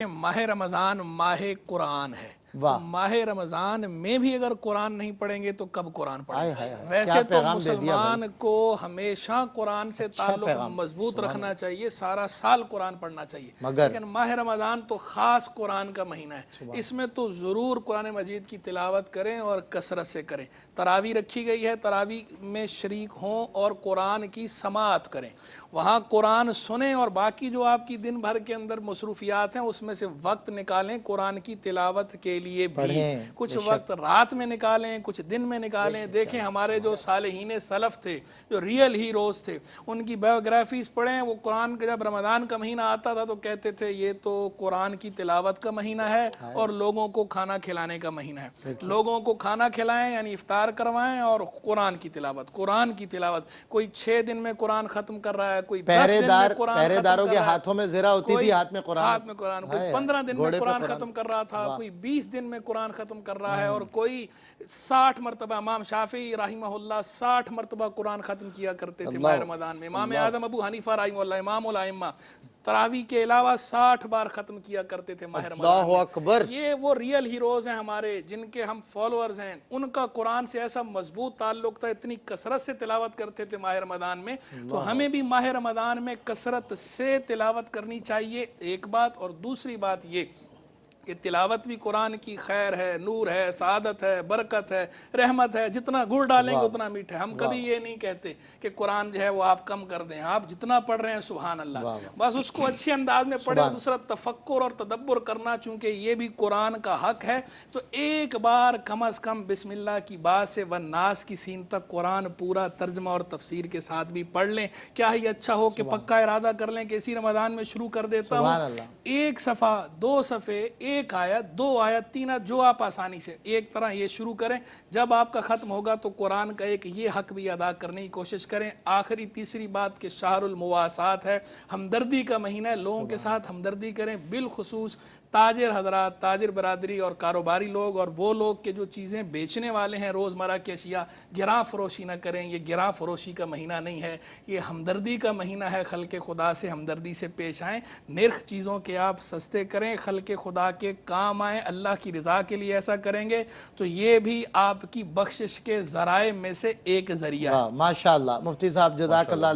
माह रमज़ान माह कुरान है। वाह। माह रमज़ान में भी अगर कुरान नहीं पढ़ेंगे तो कब कुरान पढ़ेंगे? हाय हाय, वैसे क्या तो पैगाम दे दिया भाई। मुसलमान को हमेशा कुरान से अच्छा ताल्लुक पैगाम, मजबूत सुभान रखना चाहिए, सारा साल कुरान पढ़ना चाहिए। मगर लेकिन माह रमज़ान तो ख़ास कुरान का महीना है, सुभान इसमें तो ज़रूर कुरान मजीद की तिलावत करें और कसरत से करें। तरावी रखी गई है, तरावी में शरीक हों और कुरान की समाअत करें, वहाँ कुरान सुने और बाकी जो आपकी दिन भर के अंदर मसरूफियात हैं उसमें से वक्त निकालें कुरान की तिलावत के लिए भी। पढ़ें, कुछ बेशक। वक्त रात में निकालें, कुछ दिन में निकालें। देखें हमारे जो सालेहीन सलफ थे, जो रियल हीरोज थे, उनकी बायोग्राफीज पढ़ें। वो कुरान का जब रमज़ान का महीना आता था तो कहते थे ये तो कुरान की तिलावत का महीना है और लोगों को खाना खिलाने का महीना है। लोगों को खाना खिलाएं यानी इफ्तार करवाएं और कुरान की तिलावत, कुरान की तिलावत। कोई 6 दिन में कुरान खत्म कर रहा है, कोई 10 दिन में कुरान खत्म पहरेदारों कर के रहा है, हाथों में ज़रा होती थी, हाथ में कुरान। कोई 15 दिन में घोड़े पे कुरान खत्म कर रहा था, वाह। कोई 20 दिन में कुरान खत्म कर रहा है और कोई 60 मरतबा। इमाम शाफी रहिमहुल्लाह 60 मरतबा कुरान खत्म किया करते थे माह रमज़ान में। इमाम आदम अबू हनीफा रहिमहुल्लाह, इमामुल अइम्मा, तरावी के अलावा 60 बार खत्म किया करते थे माह रमज़ान में। अकबर। ये वो रियल हीरोज हैं हमारे, जिनके हम फॉलोअर्स हैं। उनका कुरान से ऐसा मजबूत ताल्लुक था, इतनी कसरत से तिलावत करते थे माह रमज़ान में। तो हमें भी माह रमज़ान में कसरत से तिलावत करनी चाहिए, एक बात। और दूसरी बात ये कि तिलावत भी कुरान की खैर है, नूर है, सादत है, बरकत है, रहमत है। जितना गुड़ डालेंगे उतना मीठा है। हम कभी ये नहीं कहते कि कुरान जो है वो आप कम कर दें। आप जितना पढ़ रहे हैं सुभान अल्लाह, बस उसको अच्छे अंदाज में पढ़े। दूसरा तफक्कुर और तदब्बुर करना, चूंकि ये भी कुरान का हक है। तो एक बार कम अज कम बिस्मिल्लाह की बात से व नास की सीन तक कुरान पूरा तर्जमा और तफसीर के साथ भी पढ़ लें। क्या ही अच्छा हो कि पक्का इरादा कर लें कि इसी रमज़ान में शुरू कर देता हूँ, एक सफ़ा, 2 सफ़े, एक आयत, 2 आयत, 3 आयत, जो आप आसानी से एक तरह ये शुरू करें। जब आपका ख़त्म होगा तो कुरान का एक ये हक भी अदा करने की कोशिश करें। आखिरी तीसरी बात कि शहरुल मुवासात है, हमदर्दी का महीना है। लोगों के साथ हमदर्दी करें, बिलखुसूस ताजिर हजरात, ताजिर बरादरी और कारोबारी लोग और वो लोग के जो चीज़ें बेचने वाले हैं रोज़मर्रा की अशिया, गिरां फरोशी ना करें। ये गिरां फरोशी का महीना नहीं है, ये हमदर्दी का महीना है। खल्के खुदा से हमदर्दी से पेश आएँ, निर्ख चीज़ों के आप सस्ते करें, खल्के खुदा के काम आएँ। अल्लाह की रज़ा के लिए ऐसा करेंगे तो ये भी आपकी बख्शिश के ज़राए में से एक ज़रिया है। माशाअल्लाह। मुफ्ती साहब जज़ाकल्लाह।